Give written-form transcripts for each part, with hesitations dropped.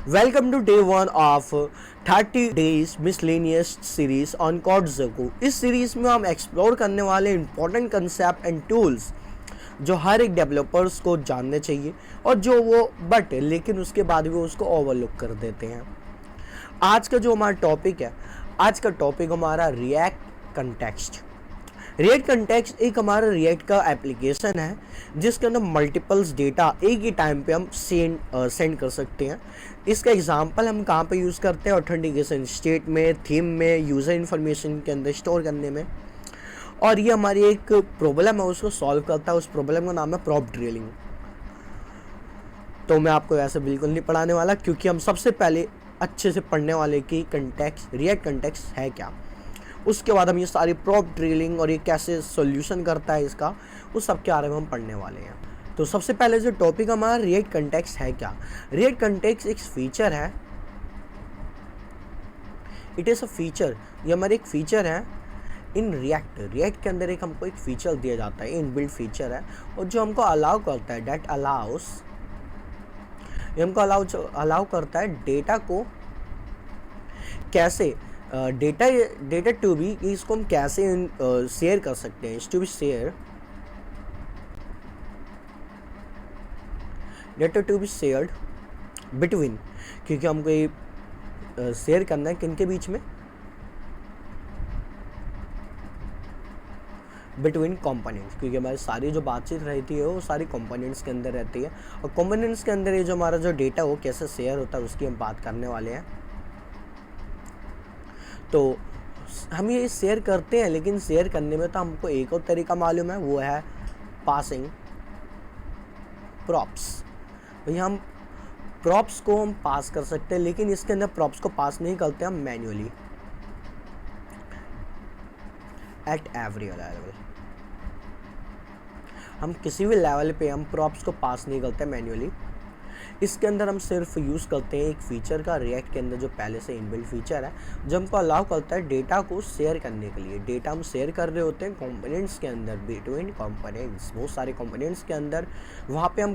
Welcome to day one of 30 days miscellaneous series on कोडज़को। इस series में हम एक्सप्लोर करने वाले इंपॉर्टेंट कंसेप्ट एंड टूल्स जो हर एक डेवलपर्स को जानने चाहिए और जो वो लेकिन उसके बाद भी उसको ओवरलुक कर देते हैं। आज का जो हमारा टॉपिक है, आज का टॉपिक हमारा रिएक्ट कंटेक्स्ट। रिएक्ट कंटेक्स्ट एक हमारा रिएक्ट का एप्लीकेशन है जिसके अंदर मल्टीपल्स डेटा एक ही टाइम पे हम सेंड कर सकते हैं। इसका एग्जांपल हम कहाँ पे यूज़ करते हैं? ऑथेंटिकेशन स्टेट में, थीम में, यूज़र इन्फॉर्मेशन के अंदर स्टोर करने में। और ये हमारी एक प्रॉब्लम है, उसको सॉल्व करता है। उस प्रॉब्लम का नाम है प्रॉप ड्रिलिंग। तो मैं आपको ऐसे बिल्कुल नहीं पढ़ाने वाला, क्योंकि हम सबसे पहले अच्छे से पढ़ने वाले कि कंटेक्स्ट, रिएक्ट कंटेक्स्ट है क्या। उसके बाद हम ये सारी प्रॉप ड्रिलिंग और ये कैसे सॉल्यूशन करता है इसका, उस सब के बारे में हम पढ़ने वाले हैं। तो सबसे पहले जो टॉपिक हमारा रिएक्ट कंटेक्स्ट है क्या। रिएक्ट कंटेक्स्ट एक फीचर है, इट इज़ अ फीचर। ये हमारे एक फीचर है इन रिएक्ट के अंदर। एक हमको एक फीचर दिया जाता है, इनबिल्ट फीचर है, और जो हमको अलाउ करता है, डेट अलाउस, ये हमको अलाउ करता है डेटा को कैसे डेटा टू बी, इसको हम कैसे शेयर कर सकते हैं। To be share, data to be shared between, क्योंकि हमको ये शेयर करना है किन के बीच में, बिटवीन कंपोनेंट्स, क्योंकि हमारी सारी जो बातचीत रहती है वो सारी कंपोनेंट्स के अंदर रहती है। और कंपोनेंट्स के अंदर ये जो हमारा जो डेटा वो कैसे शेयर होता है उसकी हम बात करने वाले हैं। तो हम ये शेयर करते हैं, लेकिन शेयर करने में तो हमको एक और तरीका मालूम है, वो है पासिंग प्रॉप्स। भैया हम प्रॉप्स को हम पास कर सकते हैं, लेकिन इसके अंदर प्रॉप्स को पास नहीं करते हम मैन्युअली एट एवरी लेवल। हम किसी भी लेवल पे हम प्रॉप्स को पास नहीं करते मैन्युअली। इसके अंदर हम सिर्फ यूज़ करते हैं एक फ़ीचर का, रिएक्ट के अंदर जो पहले से इनबिल्ट फीचर है, जो हमको अलाउ करता है डेटा को शेयर करने के लिए। डेटा हम शेयर कर रहे होते हैं कंपोनेंट्स के अंदर, बिटवीन कंपोनेंट्स, बहुत सारे कंपोनेंट्स के अंदर। वहाँ पे हम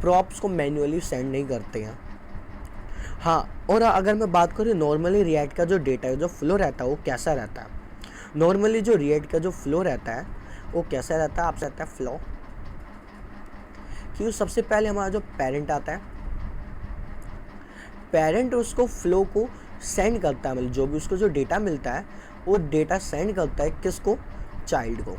प्रॉप्स को मैन्युअली सेंड नहीं करते हैं। हाँ, और अगर मैं बात करूँ नॉर्मली रिएक्ट का जो डेटा है, जो फ्लो रहता है, वो कैसा रहता है। नॉर्मली जो रिएक्ट का जो फ्लो रहता है वो कैसा रहता है, आपसे रहता है फ्लो, कि सबसे पहले हमारा जो पेरेंट आता है, पेरेंट उसको फ्लो को सेंड करता है, मतलब जो भी उसको जो डेटा मिलता है वो डेटा सेंड करता है किसको, चाइल्ड को।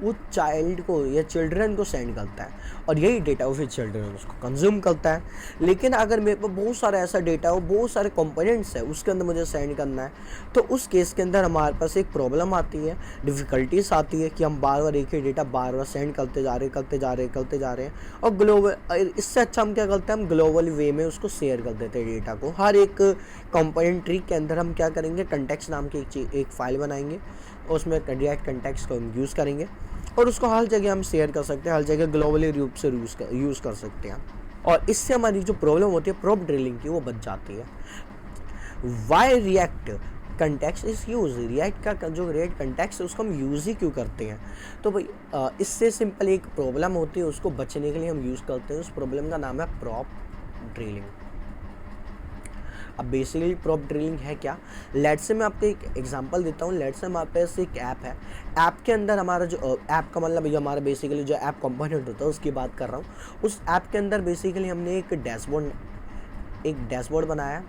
वो चाइल्ड को या चिल्ड्रन को सेंड करता है, और यही डेटा वो फिर चिल्ड्रन उसको कंज्यूम करता है। लेकिन अगर मेरे पास बहुत सारा ऐसा डेटा हो, बहुत सारे कंपोनेंट्स है, उसके अंदर मुझे सेंड करना है, तो उस केस के अंदर हमारे पास एक प्रॉब्लम आती है, डिफ़िकल्टीज आती है कि हम बार बार एक ही डेटा बार बार सेंड करते जा रहे हैं। और ग्लोबल, इससे अच्छा हम क्या करते हैं, हम ग्लोबल वे में उसको शेयर कर देते हैं डेटा को। हर एक कंपोनेंट ट्री के अंदर हम क्या करेंगे, कंटेक्स्ट नाम की एक फ़ाइल बनाएंगे, और उसमें रिएक्ट कंटेक्स्ट को हम यूज़ करेंगे, और उसको हर जगह हम शेयर कर सकते हैं, हर जगह ग्लोबली रूप से यूज़ कर सकते हैं। और इससे हमारी जो प्रॉब्लम होती है प्रॉप ड्रिलिंग की, वो बच जाती है। Why React context is use, React का जो रिएक्ट कंटेक्स्ट है उसको हम यूज़ ही क्यों करते हैं? तो भाई इससे सिंपल एक प्रॉब्लम होती है, उसको बचने के लिए हम यूज़ करते हैं। उस प्रॉब्लम का नाम है प्रॉप ड्रिलिंग। अब बेसिकली प्रॉप ड्रिलिंग है क्या? लेट्स से मैं आपको एक एग्जांपल देता हूँ। लेट्स से हमारे पास एक ऐप है, ऐप के अंदर हमारा जो ऐप का मतलब ये हमारा बेसिकली जो ऐप कंपोनेंट होता है उसकी बात कर रहा हूँ। उस ऐप के अंदर बेसिकली हमने एक डैशबोर्ड बनाया।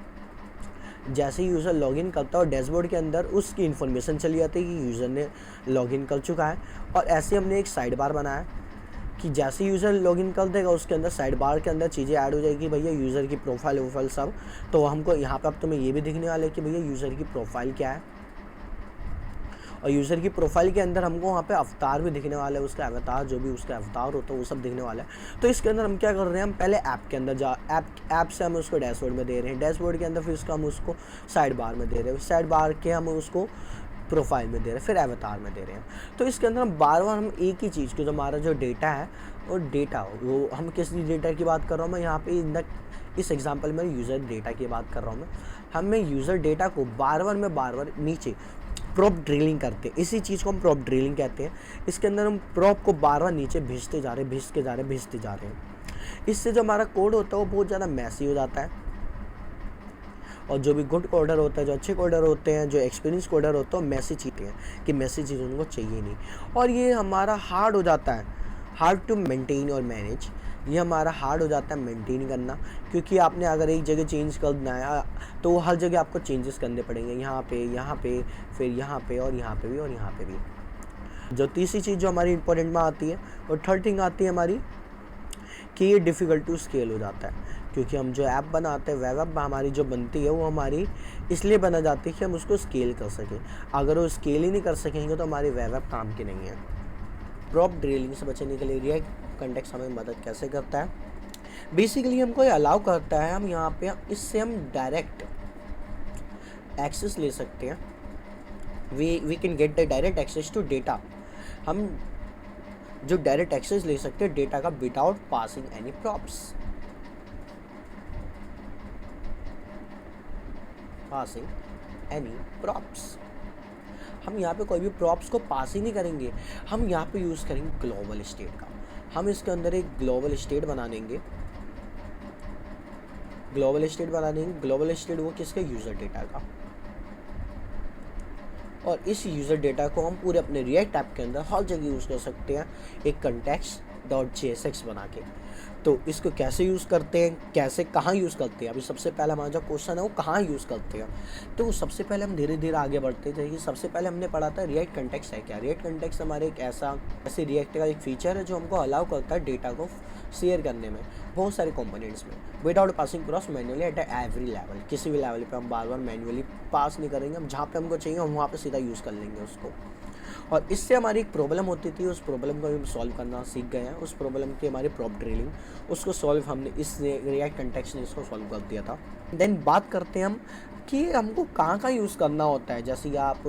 जैसे ही यूज़र लॉगिन करता है और डैशबोर्ड के अंदर उसकी इन्फॉर्मेशन चली जाती है कि यूज़र ने लॉगिन कर चुका है। और ऐसे हमने एक साइड बार बनाया कि जैसे यूज़र लॉगिन कर देगा उसके अंदर साइड बार के अंदर चीज़ें ऐड हो जाएगी, भैया यूज़र की प्रोफाइल वोफाइल सब। तो हमको यहाँ पे अब तुम्हें ये भी दिखने वाला है कि भैया यूज़र की प्रोफाइल क्या है, और यूज़र की प्रोफाइल के अंदर हमको वहाँ पे अवतार भी दिखने वाला है, उसका अवतार, जो भी उसका अवतार होता है वो सब दिखने वाला है। तो इसके अंदर हम क्या कर रहे हैं, हम पहले ऐप के अंदर ऐप से हम उसको डैशबोर्ड में दे रहे हैं, डैशबोर्ड के अंदर फिर उसको हम उसको साइड बार में दे रहे हैं, साइड बार के हम उसको प्रोफाइल में दे रहे हैं, फिर अवतार में दे रहे हैं। तो इसके अंदर हम बार बार हम एक ही चीज़ को, जो हमारा जो डेटा है और डेटा, वो हम किस डेटा की बात कर रहा हूँ मैं यहाँ पे इस एग्जांपल में यूज़र डेटा की बात कर रहा हूँ मैं। हमें यूज़र डेटा को बार बार नीचे प्रॉप ड्रिलिंग करते हैं। इसी चीज़ को हम प्रॉप ड्रिलिंग कहते हैं। इसके अंदर हम प्रॉप को बार बार नीचे भेजते जा रहे हैं, भेजते जा रहे हैं, भेजते जा रहे हैं। इससे जो हमारा कोड होता है वो बहुत ज़्यादा मैसी हो जाता है, और जो भी गुड कोडर होता है, जो अच्छे कोडर होते हैं, जो एक्सपीरियंस कोडर होते हैं, मैसी चीज़ें हैं कि मैसी चीज़ उनको चाहिए नहीं, और ये हमारा हार्ड हो जाता है, हार्ड टू मेंटेन और मैनेज। ये हमारा हार्ड हो जाता है मेंटेन करना, क्योंकि आपने अगर एक जगह चेंज करना है तो हर जगह आपको चेंजेस करने पड़ेंगे, यहाँ पे, फिर यहाँ पे, और यहाँ पे भी, और यहाँ पे भी। जो तीसरी चीज़ जो हमारी इंपॉर्टेंट में आती है, और थर्ड थिंग आती है हमारी कि ये डिफ़िकल्ट टू स्केल हो जाता है, क्योंकि हम जो ऐप बनाते हैं, वेब ऐप हमारी जो बनती है वो हमारी इसलिए बना जाती है कि हम उसको स्केल कर सकें। अगर वो स्केल ही नहीं कर सकेंगे तो हमारी वेब ऐप काम की नहीं है। प्रॉप ड्रिलिंग से बचने के लिए रिएक्ट कंटेक्स्ट हमें मदद कैसे करता है? बेसिकली हमको ये अलाउ करता है, हम यहाँ पे इससे हम डायरेक्ट एक्सेस ले सकते हैं। We can get the direct access to data. हम जो डायरेक्ट एक्सेस ले सकते हैं डेटा का विदाउट पासिंग एनी प्रॉप्स, हम यहाँ पे कोई भी प्रॉप्स को पास ही नहीं करेंगे। हम यहाँ पे यूज़ करेंगे ग्लोबल स्टेट का। हम इसके अंदर एक ग्लोबल स्टेट बना देंगे। ग्लोबल स्टेट वो किसका? यूज़र डेटा का। और इस यूज़र डेटा को हम पूरे अपने रिएक्ट ऐप के अंदर हर जगह यूज़ कर सकते हैं, एक context.jsx बना के। तो इसको कैसे यूज़ करते हैं, कैसे कहाँ यूज़ करते हैं? अभी सबसे पहला हमारा जो क्वेश्चन है वो कहाँ यूज़ करते हैं, तो सबसे पहले हम धीरे धीरे आगे बढ़ते थे। सबसे पहले हमने पढ़ा था रिएक्ट कंटेक्स्ट है क्या। रिएक्ट कंटेक्स्ट हमारे एक ऐसे रिएक्ट का एक फीचर है जो हमको अलाउ करता है डेटा को शेयर करने में बहुत सारे कंपोनेंट्स में without passing cross manually at every level. किसी भी लेवल पे हम बार बार मैन्युअली पास नहीं करेंगे, हम जहाँ पे हमको चाहिए हम वहाँ पे सीधा यूज़ कर लेंगे उसको। और इससे हमारी एक प्रॉब्लम होती थी, उस प्रॉब्लम को हम सॉल्व करना सीख गए हैं। उस प्रॉब्लम की हमारी प्रॉप ड्रिलिंग, उसको सॉल्व हमने इस रिएक्ट कंटेक्स्ट ने इसको सॉल्व कर दिया था। देन बात करते हैं हम कि हमको कहाँ कहाँ यूज़ करना होता है। जैसे कि आप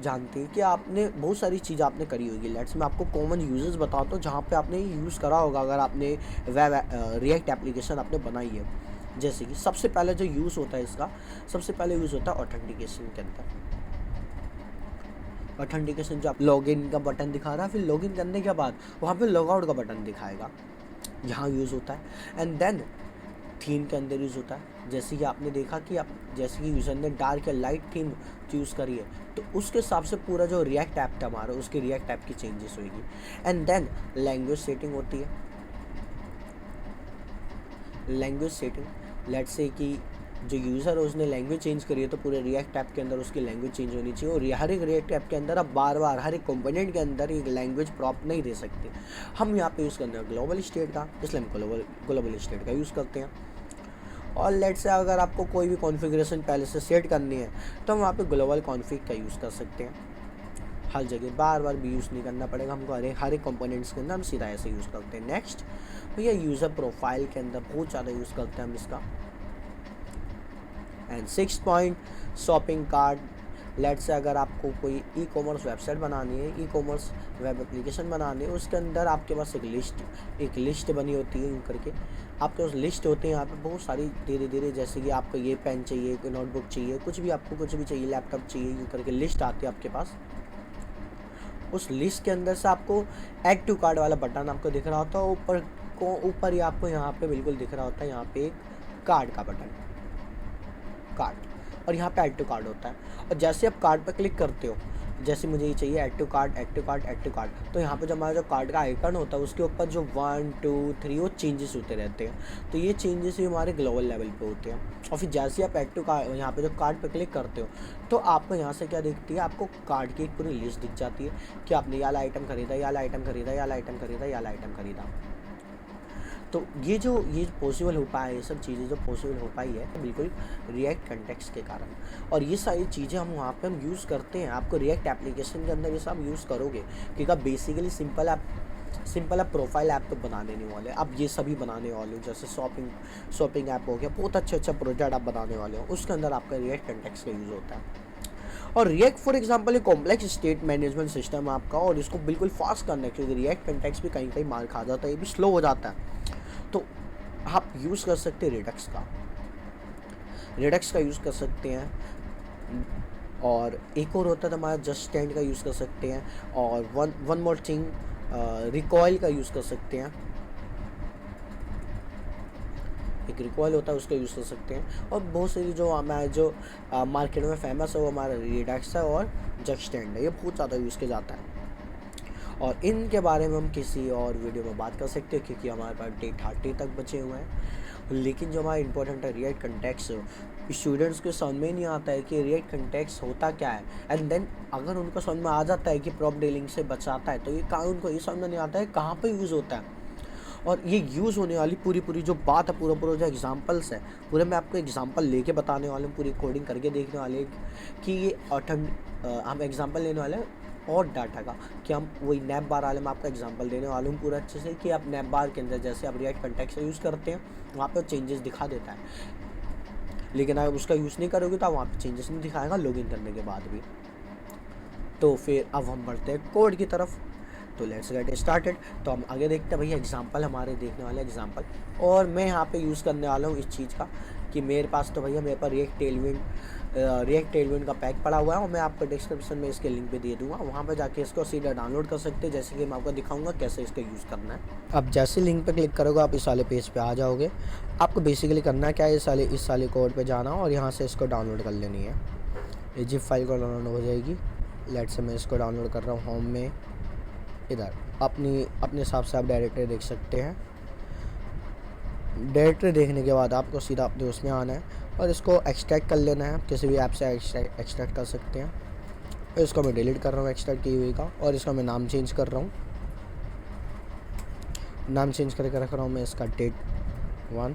जानते हैं कि आपने बहुत सारी चीज़ आपने करी होगी। लेट्स मैं आपको कॉमन यूजेस बताता हूँ जहाँ पे आपने यूज़ करा होगा अगर आपने वेब रिएक्ट एप्लीकेशन आपने बनाई है। जैसे कि सबसे पहले जो यूज़ होता है इसका, सबसे पहले यूज़ होता है ऑथेंटिकेशन के अंदर। ऑथेंटिकेशन जो आप लॉगिन का बटन दिखा रहा है, फिर लॉगिन करने के बाद वहाँ पे लॉगआउट का बटन दिखाएगा, यहाँ यूज़ होता है। एंड देन थीम के अंदर यूज़ होता है। जैसे कि आपने देखा कि आप जैसे कि यूज़र ने डार्क या लाइट थीम चूज़ करी है तो उसके हिसाब से पूरा जो रिएक्ट ऐप था हमारा, उसकी रिएक्ट ऐप की चेंजेस होगी। एंड देन लैंग्वेज सेटिंग होती है। लैंग्वेज सेटिंग लेट्स से कि जो यूज़र है उसने लैंग्वेज चेंज करी है तो पूरे रिएक्ट ऐप के अंदर उसकी लैंग्वेज चेंज होनी चाहिए। और हर एक रिएक्ट ऐप के अंदर आप बार बार हर एक कंपोनेंट के अंदर एक लैंग्वेज प्रॉप नहीं दे सकते। हम यहाँ पे यूज़ करते हैं ग्लोबल स्टेट का, इसलिए हम ग्लोबल स्टेट का यूज़ करते हैं। और लेट्स से अगर आपको कोई भी कॉन्फ़िगरेशन पहले से सेट करनी है तो हम वहाँ पे ग्लोबल कॉन्फ़िग का यूज़ कर सकते हैं। हर जगह बार बार भी यूज़ नहीं करना पड़ेगा हमको, हर एक कंपोनेंट्स के अंदर हम सीधा ऐसे यूज़ करते हैं। नेक्स्ट भैया यूज़र प्रोफाइल के अंदर बहुत ज़्यादा यूज़ करते हैं हम इसका। And 6 point shopping cart. Let's say अगर आपको कोई ई कॉमर्स वेबसाइट बनानी है, ई कॉमर्स वेब एप्लीकेशन बनानी है, उसके अंदर आपके पास एक लिस्ट बनी होती है यूँ करके। आपके पास लिस्ट होते हैं यहाँ पे बहुत सारी धीरे धीरे, जैसे कि आपको ये पेन चाहिए, कोई नोटबुक चाहिए, कुछ भी आपको कुछ भी चाहिए, लैपटॉप चाहिए, यूँ करके लिस्ट आती है आपके पास। उस लिस्ट के अंदर से आपको ऐड टू कार्ट वाला बटन आपको दिख रहा होता है ऊपर ही आपको यहाँ पे बिल्कुल दिख रहा होता है, यहाँ पे एक कार्ड का बटन, कार्ड, और यहाँ पे ऐड टू कार्ड होता है। और जैसे आप कार्ड पर क्लिक करते हो, जैसे मुझे ये चाहिए add to card, add to card, add to card, तो यहाँ पे जो हमारा जो कार्ड का आइकन होता है उसके ऊपर जो 1 2 3 वो चेंजेस होते रहते हैं। तो ये चेंजेस भी हमारे ग्लोबल लेवल पे होते हैं। और फिर जैसे आप ऐड टू कार्ड यहाँ पे जो कार्ड पे क्लिक करते हो तो आपको यहाँ से क्या दिखती है, आपको कार्ड की एक पूरी लिस्ट दिख जाती है कि आपने ये वाला आइटम खरीदा, ये वाला आइटम खरीदा, ये वाला आइटम खरीदा, ये वाला आइटम खरीदा। तो ये पॉसिबल हो पाया, ये सब चीज़ें जो पॉसिबल हो पाई है बिल्कुल रिएक्ट कंटेक्स्ट के कारण। और ये सारी चीज़ें हम वहाँ पे हम यूज़ करते हैं। आपको रिएक्ट एप्लीकेशन के अंदर ये सब यूज़ करोगे क्योंकि आप बेसिकली सिंपल आप प्रोफाइल ऐप तो बना देने वाले, आप ये सभी बनाने वाले हो। जैसे शॉपिंग ऐप हो गया, बहुत अच्छा प्रोजेक्ट आप बनाने वाले हो, उसके अंदर आपका रिएक्ट कंटेक्स्ट का यूज़ होता है। और रिएक्ट फॉर एग्जांपल एक कॉम्प्लेक्स स्टेट मैनेजमेंट सिस्टम है आपका, और इसको बिल्कुल फास्ट करना है क्योंकि रिएक्ट कंटेक्स्ट भी कहीं मार खा जाता है, ये भी स्लो हो जाता है। तो आप यूज़ कर सकते हैं रिडक्स का यूज़ कर सकते हैं। और एक और होता है तो हमारा जस्ट स्टैंड का यूज़ कर सकते हैं, और वन मोर थिंग, रिकॉयल का यूज़ कर सकते हैं। एक रिकॉयल होता है उसका यूज़ कर सकते हैं। और बहुत सारी जो हमारे जो मार्केट में फेमस है वो हमारा रिडक्स है और जस्ट स्टैंड है, ये बहुत ज़्यादा यूज़ किया जाता है। और इनके बारे में हम किसी और वीडियो में बात कर सकते हैं, क्योंकि हमारे पास डे 30 तक बचे हुए हैं। लेकिन जो हमारा इंपॉर्टेंट है रिएक्ट कंटेक्स्ट, स्टूडेंट्स को समझ में नहीं आता है कि रिएक्ट कंटेक्स्ट होता क्या है। एंड देन अगर उनको समझ में आ जाता है कि प्रॉप डीलिंग से बचाता है, तो ये कहाँ उनको ये समझ में नहीं आता है कहाँ पे यूज़ होता है। और ये यूज़ होने वाली पूरी जो बात है, पूरा जो एग्जांपल्स है, पूरे मैं आपको एग्जांपल लेके बताने वाले हूँ, पूरी कोडिंग करके देखने वाले हैं कि ये हम एग्जांपल लेने वाले हैं और डाटा का, कि हम वही नैप बार वाले में आपका एग्जांपल देने वाले हूँ पूरा अच्छे से, कि आप नैप बार के अंदर जैसे आप रिएक्ट कंटेक्स्ट यूज़ करते हैं वहाँ पर चेंजेस दिखा देता है, लेकिन अगर उसका यूज़ नहीं करोगे तो वहाँ पर चेंजेस नहीं दिखाएगा लॉगिन करने के बाद भी। तो फिर अब हम बढ़ते हैं कोड की तरफ। तो लेट्स गेट स्टार्टेड। तो हम आगे देखते हैं भैया एग्जांपल, हमारे देखने वाले एग्जांपल। और मैं यहाँ पे यूज़ करने वाला हूँ इस चीज़ का कि मेरे पास तो भैया मेरे पास रिएक्ट टेलविंड का पैक पड़ा हुआ है, और मैं आपको डिस्क्रिप्शन में इसके लिंक पे दे दूँगा, वहाँ पे जाके इसको सीधा डाउनलोड कर सकते हैं, जैसे कि मैं आपको दिखाऊंगा कैसे इसका यूज़ करना है। अब जैसे लिंक पे क्लिक करोगे आप इस वाले पेज पे आ जाओगे। आपको बेसिकली करना क्या है, इस वाले कोड पे जाना और यहाँ से इसको डाउनलोड कर लेनी है। ये जिप फाइल को डाउनलोड हो जाएगी। लेट्स से मैं इसको डाउनलोड कर रहा हूँ होम में, इधर अपने हिसाब से आप डायरेक्टरी देख सकते हैं। डायरेक्टरी देखने के बाद आपको सीधा अपने उसमें आना है और इसको एक्सट्रैक्ट कर लेना है, किसी भी ऐप से एक्सट्रैक्ट कर सकते हैं। तो इसको मैं डिलीट कर रहा हूँ एक्सट्रैक्ट की हुई का, और इसका मैं नाम चेंज कर रहा हूँ। नाम चेंज करके रख रहा हूँ मैं इसका डेट 1,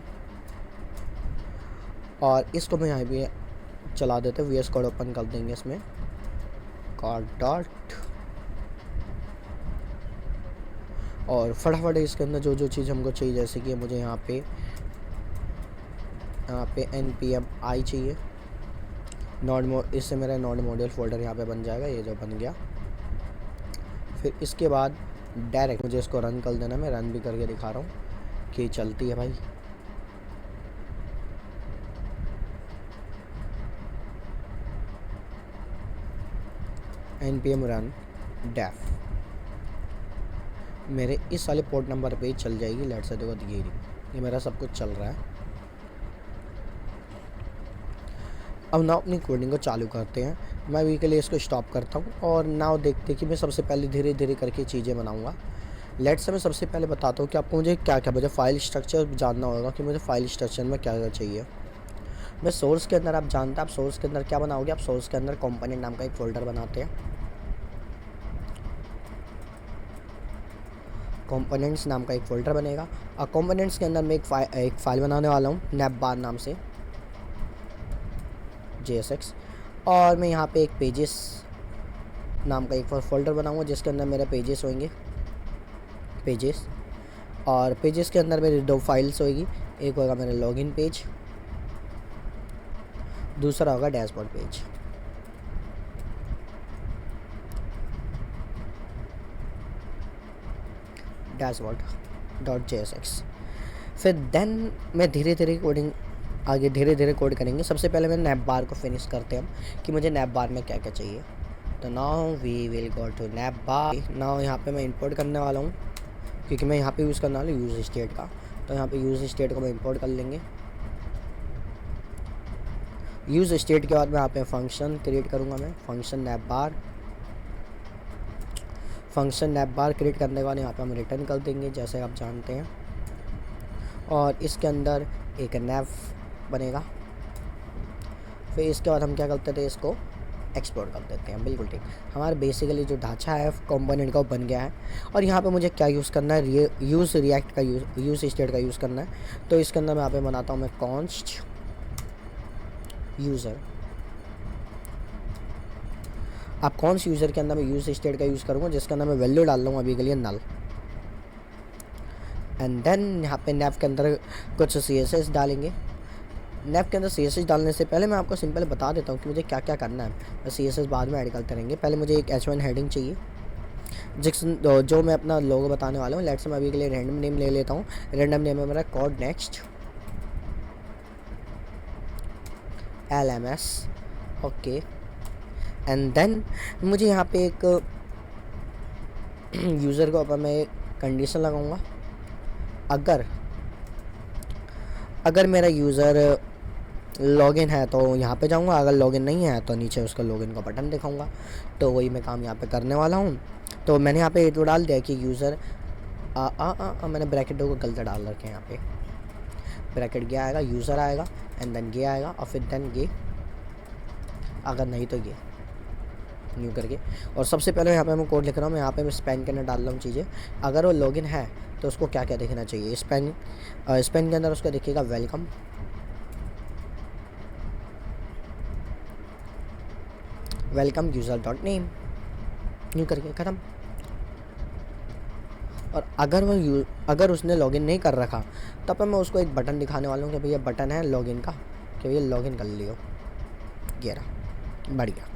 और इसको मैं यहाँ भी चला देते VS कोड ओपन कर देंगे इसमें .dot, और फटाफट इसके अंदर जो चीज़ हमको चाहिए, जैसे कि मुझे यहाँ पे npm i चाहिए इससे मेरा नोड मॉड्यूल फोल्डर यहाँ पे बन जाएगा, ये जो बन गया। फिर इसके बाद डायरेक्ट मुझे इसको रन कर देना, मैं रन भी करके दिखा रहा हूँ कि चलती है भाई। npm run def मेरे इस वाले पोर्ट नंबर पे चल जाएगी। लेट्स से देखो ये मेरा सब कुछ चल रहा है। अब नाउ अपनी कोडिंग को चालू करते हैं। मैं अभी के लिए इसको स्टॉप करता हूँ और नाउ देखते हैं कि मैं सबसे पहले धीरे धीरे करके चीज़ें बनाऊँगा। लेट्स से मैं सबसे पहले बताता हूँ कि आपको मुझे मुझे फाइल स्ट्रक्चर जानना होगा कि मुझे फाइल स्ट्रक्चर में क्या चाहिए। मैं सोर्स के अंदर, आप जानते हैं आप सोर्स के अंदर क्या बनाओगे, आप सोर्स के अंदर कंपोनेंट नाम का एक फ़ोल्डर बनाते हैं। कंपोनेंट्स नाम का एक फ़ोल्डर बनेगा, और कंपोनेंट्स के अंदर मैं एक फ़ाइल बनाने वाला हूँ नैप बार नाम से JSX। और मैं यहाँ पे एक पेजेस नाम का एक फ़ोल्डर बनाऊँगा जिसके अंदर मेरे पेजेस होंगे, पेजेस। और पेजेस के अंदर मेरी 2 फाइल्स होगी, एक होगा मेरा लॉगिन पेज, दूसरा होगा डैशबोर्ड पेज। dashboard.jsx। फिर देन मैं धीरे धीरे कोड करेंगे। सबसे पहले मैं नैप बार को फिनिश करते हैं हम कि मुझे नैप बार में क्या क्या चाहिए। तो now we will go to nav bar. Now यहाँ पे मैं इंपोर्ट करने वाला हूँ, क्योंकि मैं यहाँ पे यूज़ करने वाला हूँ यूज़ स्टेट का। तो यहाँ पे यूज़ स्टेट को मैं इंपोर्ट कर लेंगे। यूज़ स्टेट के बाद मैं यहाँ पे फंक्शन क्रिएट करूँगा, मैं फंक्शन नैप बार क्रिएट करने के बाद यहाँ पे हम रिटर्न कर देंगे, जैसे आप जानते हैं। और इसके अंदर एक नैप बनेगा। फिर इसके बाद हम क्या करते थे, इसको एक्सपोर्ट कर देते हैं। बिल्कुल ठीक, हमारा बेसिकली जो ढांचा है कंपोनेंट का वो बन गया है। और यहाँ पे मुझे क्या यूज़ करना है, यूज़ रिएक्ट का यूज़ स्टेट का यूज़ करना है। तो इसके अंदर मैं यहाँ पे बनाता हूँ मैं कॉन्स्ट यूज़र। आप कौन सी यूज़र के अंदर मैं यूज़ स्टेट का यूज़ करूँगा, जिसके अंदर मैं वैल्यू डाल रहा हूँ अभी के लिए नल। एंड देन यहाँ पे नैप के अंदर कुछ CSS डालेंगे। नैप के अंदर CSS डालने से पहले मैं आपको सिंपल बता देता हूँ कि मुझे क्या क्या करना है। CSS बाद में ऐड करते रहेंगे। पहले मुझे एक H1 हेडिंग चाहिए, जो मैं अपना लोगो बताने वाला हूँ। लेट्स मैं अभी के लिए रैंडम नेम ले लेता हूँ। रैंडम नेम है मेरा code next LMS। Okay, and then मुझे यहाँ पे एक यूज़र के ऊपर मैं कंडीशन लगाऊंगा, अगर अगर मेरा यूज़र लॉगिन है तो यहाँ पे जाऊँगा, अगर लॉगिन नहीं है तो नीचे उसका लॉगिन का बटन दिखाऊंगा। तो वही मैं काम यहाँ पे करने वाला हूँ। तो मैंने यहाँ पे ये तो डाल दिया कि यूज़र मैंने ब्रैकेटों को गलत डाल रखे हैं। यहाँ पे ब्रैकेट ये आएगा, यूज़र आएगा, एंड देन ये आएगा, और फिर देन ये, अगर नहीं तो ये न्यू करके। और सबसे पहले यहाँ पे मैं कोड लिख रहा हूँ, मैं यहाँ पे मैं स्पेन के अंदर डाल रहा हूँ चीज़ें। अगर वो लॉगिन है तो उसको क्या क्या देखना चाहिए, स्पेन के अंदर उसका देखिएगा welcome, welcome user dot name, new करके ख़त्म। और अगर उसने लॉगिन नहीं कर रखा तब मैं उसको एक बटन दिखाने वाला हूँ कि भैया बटन है लॉगिन का, कि भैया लॉगिन कर लियो। ये रहा, बढ़िया।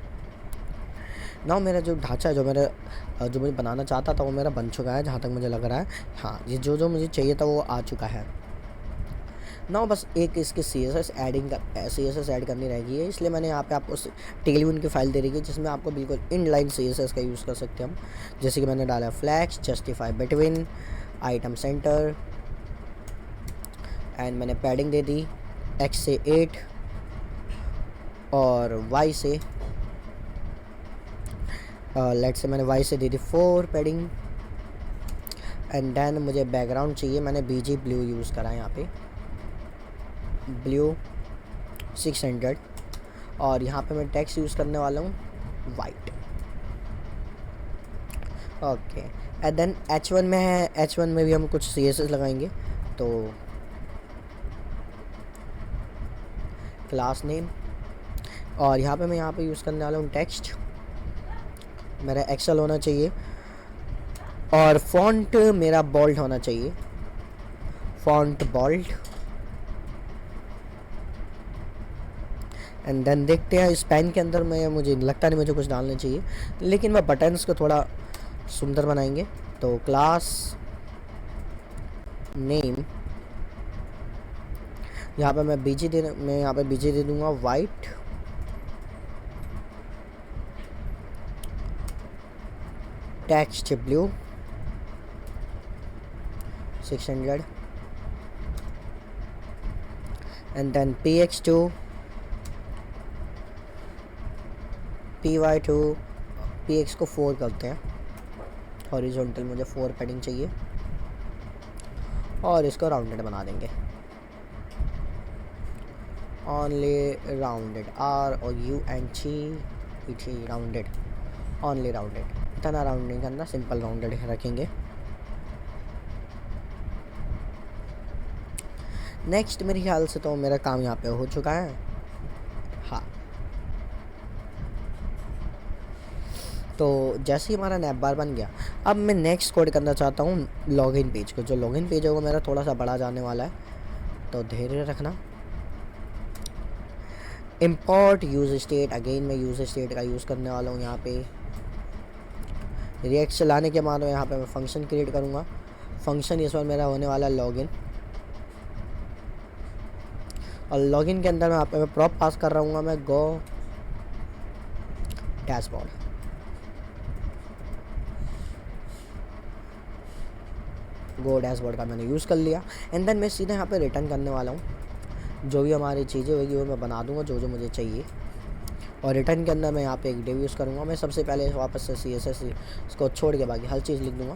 ना मेरा जो ढांचा है, जो मुझे बनाना चाहता था वो मेरा बन चुका है, जहाँ तक मुझे लग रहा है। हाँ, ये जो मुझे चाहिए था वो आ चुका है। ना बस एक इसके CSS ऐड करनी रहेगी है, इसलिए मैंने यहाँ पे आपको टेलविन की फ़ाइल दे रही है जिसमें आपको बिल्कुल इनलाइन CSS का यूज़ कर सकते हैं हम। जैसे कि मैंने डाला flex, justify between, item centre, and मैंने पैडिंग दे दी X से 8 और Y से लेट से मैंने Y से दे दी 4 पैडिंग। एंड देन मुझे बैकग्राउंड चाहिए, मैंने BG ब्लू यूज़ करा है यहाँ पे, ब्लू 600। और यहाँ पे मैं टेक्स्ट यूज़ करने वाला हूँ white. Okay, and then H1 में है, H1 में भी हम कुछ CSS लगाएंगे। तो क्लास नेम, और यहाँ पे मैं यहाँ पे यूज़ करने वाला हूँ टेक्स्ट, मेरा एक्सेल होना चाहिए, और फॉन्ट मेरा बोल्ड होना चाहिए, फॉन्ट बोल्ड। एंड देन देखते हैं स्पेन के अंदर में, मुझे लगता नहीं मुझे कुछ डालना चाहिए, लेकिन वह बटन्स को थोड़ा सुंदर बनाएंगे। तो क्लास नेम यहाँ पे मैं यहाँ पे BG दे दूँगा white, text blue 600, and then PX2 PY2, PX को 4 करते हैं, हॉरिजॉन्टल मुझे 4 पैडिंग चाहिए, और इसको राउंडेड बना देंगे, only rounded, ROUNDED, rounded, only rounded. इतना राउंड नहीं करना, सिंपल राउंडेड रखेंगे। नेक्स्ट मेरे ख्याल से तो मेरा काम यहाँ पे हो चुका है। हाँ, तो जैसे ही हमारा नैप बार बन गया, अब मैं नेक्स्ट कोड करना चाहता हूँ लॉगिन पेज को। जो लॉगिन पेज है वो मेरा थोड़ा सा बड़ा जाने वाला है, तो धैर्य रखना। इंपोर्ट यूज स्टेट, अगेन मैं यूज स्टेट का यूज़ करने वाला हूँ। यहाँ पे रिएक्ट चलाने के बाद यहाँ पे मैं फंक्शन क्रिएट करूँगा। फंक्शन इस बार मेरा होने वाला है लॉगिन, और लॉगिन के अंदर मैं यहाँ पे मैं प्रॉप पास कर रहा हूँ, मैं गो डैशबोर्ड। गो डैशबोर्ड का मैंने यूज़ कर लिया, एंड देन मैं सीधे यहाँ पे रिटर्न करने वाला हूँ। जो भी हमारी चीज़ें होगी वो मैं बना दूँगा, जो मुझे चाहिए। और रिटर्न के अंदर मैं यहाँ पे एक डिव यूज़ करूँगा। मैं सबसे पहले वापस से CSS इसको छोड़ के बाकी हर चीज़ लिख दूँगा।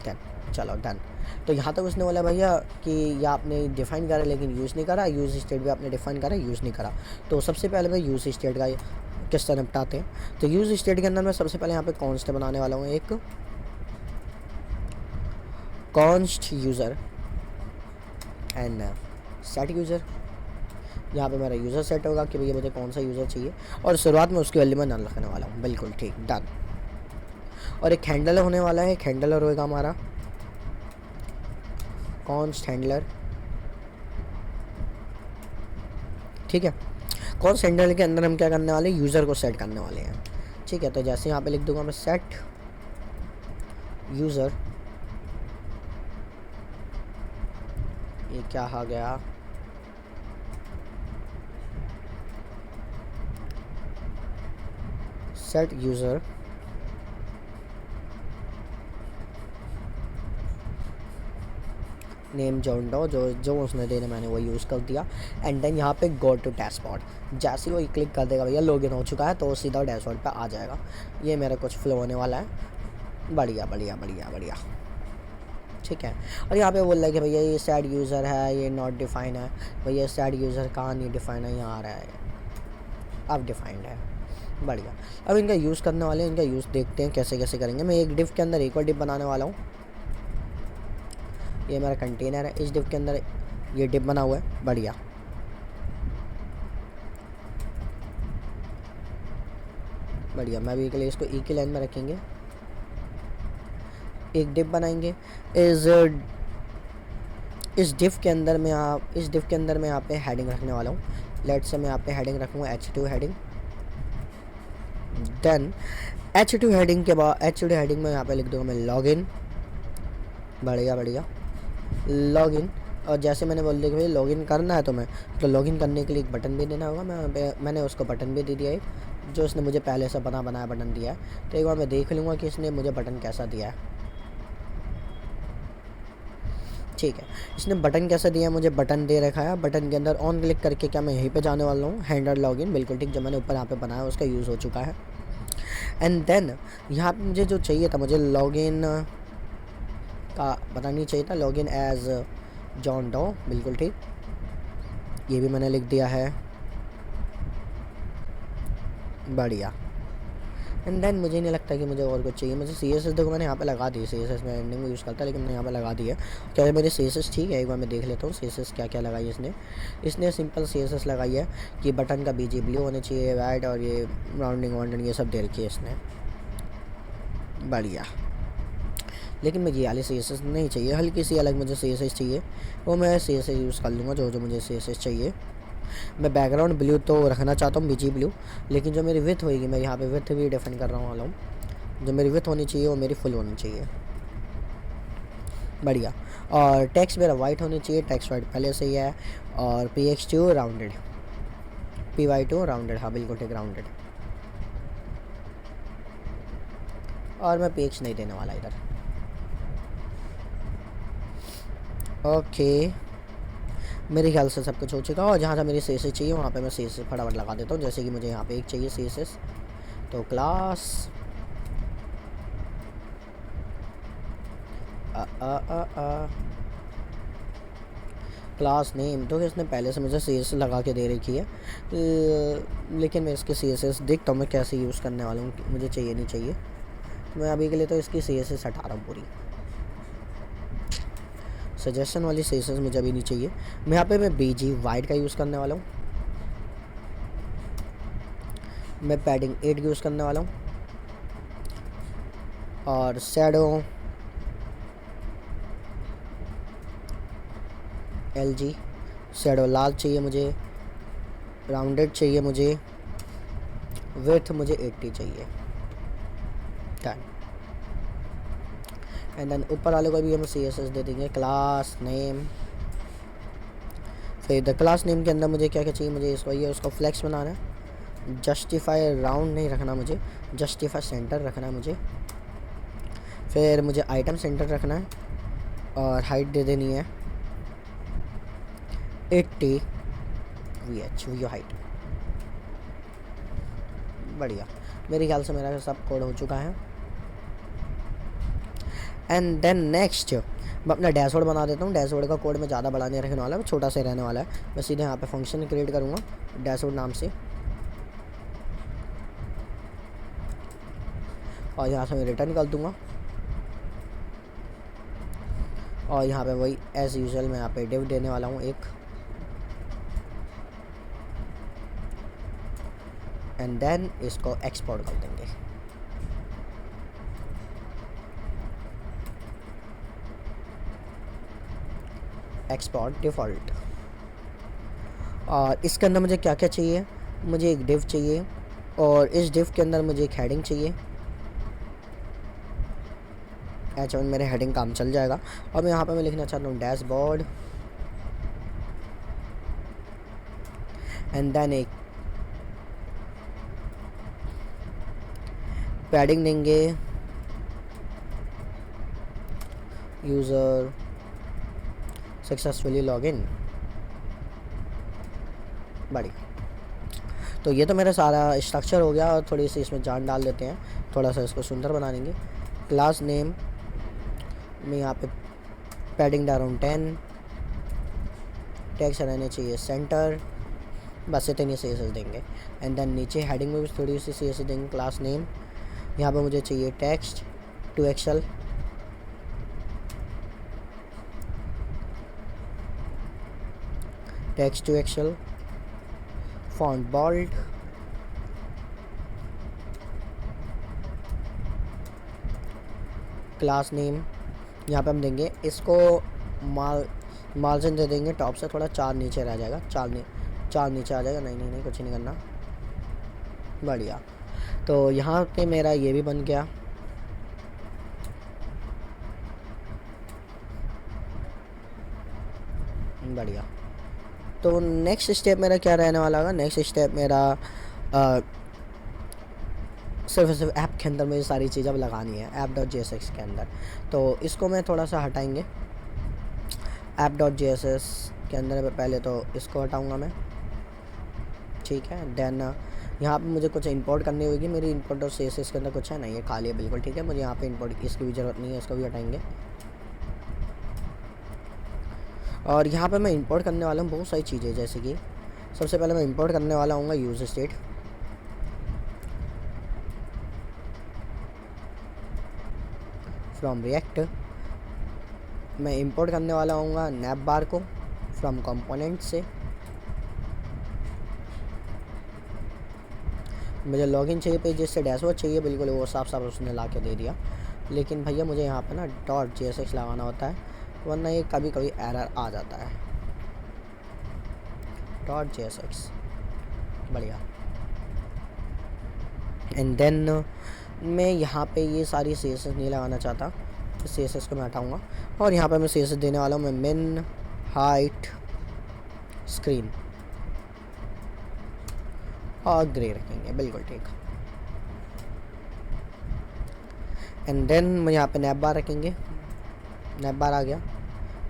डन, चलो डन। तो यहाँ तक उसने बोला भैया कि ये आपने डिफ़ाइन करा लेकिन यूज़ नहीं करा, यूज़ स्टेट भी आपने डिफ़ाइन करा, यूज़ नहीं करा। तो सबसे पहले मैं यूज़ स्टेट का किस तरह निपटाते हैं। तो यूज़ स्टेट के अंदर मैं सबसे पहले यहाँ पे कॉन्स्ट बनाने वाला हूँ, एक const user and set user. यहाँ पे मेरा यूज़र सेट होगा कि भैया मुझे कौन सा यूज़र चाहिए, और शुरुआत में उसकी वैल्यू मैं नल रखने वाला हूँ। बिल्कुल ठीक, डन। और एक हैंडलर होने वाला है, हैंडलर होएगा हमारा कॉन्स्ट हैंडलर, ठीक है। कॉन्स्ट हैंडलर के अंदर हम क्या करने वाले हैं, यूज़र को सेट करने वाले हैं, ठीक है। तो जैसे यहाँ पे लिख दूंगा मैं सेट यूज़र, ये क्या आ गया, set user name John Doe, जो जो उसने देना मैंने वो यूज़ कर दिया। एंड देन यहाँ पे गो टू डैशबोर्ड, जैसे ही वो क्लिक कर देगा भैया लॉगिन हो चुका है तो सीधा डैशबोर्ड पे आ जाएगा। ये मेरा कुछ फ्लो होने वाला है। बढ़िया बढ़िया बढ़िया बढ़िया, ठीक है। और यहाँ पे बोल रहा है कि भैया ये सैड यूज़र है, ये नॉट डिफाइन है। भैया सैड यूज़र कहाँ नहीं डिफाइन है, यहाँ आ रहा है, अब डिफाइंड है। बढ़िया। अब इनका यूज़ करने वाले हैं, इनका यूज़ देखते हैं कैसे कैसे करेंगे। मैं एक डिव के अंदर एक और डिव बनाने वाला हूँ। ये मेरा कंटेनर है, इस डिव के अंदर ये डिव बना हुआ है। बढ़िया। बढ़िया, मैं अभी के लिए इसको ई की लाइन में रखेंगे। एक डिव बनाएंगे इस डिव के अंदर मैं यहाँ पे हेडिंग रखने वाला हूँ। लेट्स से मैं यहाँ पे हेडिंग रखूँगा H2 heading. Then H2 heading के बाद H2 हेडिंग में यहाँ पे लिख दूँगा मैं लॉगिन। बढ़िया बढ़िया, लॉगिन। और जैसे मैंने बोल दिया कि भाई लॉगिन करना है तो लॉगिन करने के लिए एक बटन भी देना होगा। मैंने उसको बटन भी दे दिया है, जो इसने मुझे पहले से बनाया बटन दिया है। तो एक बार मैं देख लूँगा कि इसने मुझे बटन कैसा दिया है। ठीक है, इसने बटन कैसा दिया है, मुझे बटन दे रखा है। बटन के अंदर ऑन क्लिक करके क्या मैं यहीं पे जाने वाला हूँ, हैंडल लॉगिन। बिल्कुल ठीक, जो मैंने ऊपर यहाँ पे बनाया उसका यूज़ हो चुका है। एंड देन यहाँ पे मुझे जो चाहिए था, मुझे लॉगिन का पता नहीं चाहिए था, लॉगिन एज जॉन डो। बिल्कुल ठीक, ये भी मैंने लिख दिया है। बढ़िया। एंड देन मुझे नहीं लगता कि मुझे और कुछ चाहिए। मुझे CSS देखो मैंने यहाँ पे लगा दी, CSS में एंडिंग में यूज़ करता है लेकिन मैंने यहाँ पे लगा दी है। क्या मेरी CSS ठीक है, एक बार मैं देख लेता हूँ CSS क्या क्या लगाई है इसने सिंपल CSS लगाई है कि बटन का BG ब्लू होने चाहिए, वाइट, और ये राउंडिंग वाउंडिंग ये सब दे रखी है इसने। बढ़िया, लेकिन मुझे ये वाली CSS नहीं चाहिए, हल्की सी अलग मुझे CSS चाहिए, वो मैं CSS यूज़ कर लूँगा जो मुझे CSS चाहिए। मैं बैकग्राउंड ब्लू तो रखना चाहता हूँ BG ब्लू, लेकिन जो मेरी विथ होएगी, मैं यहाँ पे विथ भी डिफाइन कर रहा हूँ। जो मेरी विथ होनी चाहिए वो मेरी फुल होनी चाहिए। बढ़िया। और टेक्स्ट मेरा वाइट होनी चाहिए, टेक्स्ट वाइट पहले से ही है। और PX2 राउंडेड, PY2 राउंडेड, हाँ बिल्कुल ठीक, राउंडेड। और मैं PX नहीं देने वाला इधर। ओके, मेरे ख्याल से सब कुछ हो चुका है। और जहाँ जहाँ मेरी CSS चाहिए वहाँ पे मैं CSS फटाफट लगा देता हूँ। जैसे कि मुझे यहाँ पे एक चाहिए CSS, तो क्लास क्लास नेम, तो इसने पहले से मुझे CSS लगा के दे रखी है। लेकिन मैं इसके CSS देखता हूँ मैं कैसे यूज़ करने वाला हूँ, मुझे चाहिए नहीं चाहिए। मैं अभी के लिए तो इसकी CSS हटा रहा हूँ पूरी। सजेशन वाली CSS मुझे अभी नहीं चाहिए। मैं यहाँ पे मैं BG वाइट का यूज़ करने वाला हूँ। मैं पैडिंग 8 यूज़ करने वाला हूँ। और शैडो LG, शैडो लाल चाहिए मुझे, राउंडेड चाहिए मुझे, विड्थ मुझे 80 चाहिए। डन। एंड देन ऊपर वाले को भी हम CSS दे देंगे, क्लास नेम। फिर द क्लास नेम के अंदर मुझे क्या क्या चाहिए, मुझे इसको उसको फ्लेक्स बनाना है। जस्टिफाई राउंड नहीं रखना मुझे, जस्टिफाई सेंटर रखना है मुझे। फिर मुझे आइटम सेंटर रखना है और हाइट दे देनी है 80 VH व्यू हाइट। बढ़िया, मेरे ख्याल से मेरा सब कोड हो चुका है। एंड देन नेक्स्ट मैं अपना डैशबोर्ड बना देता हूँ। डैशबोर्ड का कोड में ज़्यादा बड़ा नहीं रखने वाला है, छोटा सा रहने वाला है। मैं सीधे यहाँ पे फंक्शन क्रिएट करूँगा डैशबोर्ड नाम से, और यहाँ से मैं रिटर्न कर दूँगा। और यहाँ पे वही एज़ यूजुअल मैं यहाँ पे डिव देने वाला हूँ एक। एंड देन इसको एक्सपोर्ट कर देंगे। Export default. और इसके अंदर मुझे क्या क्या चाहिए, मुझे एक डिव चाहिए और इस डिव के अंदर मुझे एक हेडिंग चाहिए। H1 मेरे हेडिंग काम चल जाएगा। और मैं यहाँ पे मैं लिखना चाहता हूँ डैशबोर्ड, एंड देन एक पैडिंग देंगे यूज़र सक्सेसफुली लॉगिन। बढ़िया। तो ये तो मेरा सारा स्ट्रक्चर हो गया और थोड़ी सी इसमें जान डाल देते हैं, थोड़ा सा इसको सुंदर बना देंगे। क्लास नेम में यहाँ पे पैडिंग डाउन 10, टेक्स्ट रहने चाहिए सेंटर, बस इतनी सी एस देंगे। एंड देन नीचे हेडिंग में भी थोड़ी सी सी एस देंगे। क्लास नेम यहाँ पे मुझे चाहिए text two XL, text two XL, font bold, class name यहाँ पे हम देंगे इसको मार्जिन दे देंगे टॉप से थोड़ा 4 नीचे रह जाएगा, 4 नीचे आ जाएगा। नहीं कुछ नहीं करना। बढ़िया। तो यहाँ पे मेरा ये भी बन गया। बढ़िया। तो नेक्स्ट स्टेप मेरा क्या रहने वाला होगा? नेक्स्ट स्टेप मेरा सिर्फ ऐप के अंदर मुझे सारी चीज़ें अब लगानी है app.jsx के अंदर। तो इसको मैं थोड़ा सा हटाएंगे। app.jsx के अंदर पहले तो इसको हटाऊंगा मैं, ठीक है। देन यहाँ पे मुझे कुछ इंपोर्ट करनी होगी। मेरी इंपोर्ट और CSS के अंदर कुछ है नहीं, ये खाली है बिल्कुल, ठीक है। मुझे यहाँ पे इंपोर्ट इसकी भी ज़रूरत नहीं है, इसको भी हटाएंगे। और यहाँ पे मैं इंपोर्ट करने वाला हूँ बहुत सारी चीज़ें, जैसे कि सबसे पहले मैं इंपोर्ट करने वाला हूँ यूज स्टेट, फ्रॉम रिएक्ट। मैं इंपोर्ट करने वाला हूँ नैप बार को फ्रॉम कंपोनेंट से। मुझे लॉगिन चाहिए पेज जिससे डैशबोर्ड चाहिए, बिल्कुल वो साफ साफ उसने ला के दे दिया। लेकिन भैया मुझे यहाँ पे ना .jsx लगाना होता है, वरना ये कभी कभी एरर आ जाता है। .jsx बढ़िया। एंड देन मैं यहाँ पे ये सारी CSS नहीं लगाना चाहता, तो CSS को मैं हटाऊँगा और यहाँ पे मैं CSS देने वाला हूँ मैं मिन हाइट स्क्रीन और ग्रे रखेंगे, बिल्कुल ठीक। एंड देन मैं यहाँ पे नैप बार रखेंगे, नैप बार आ गया।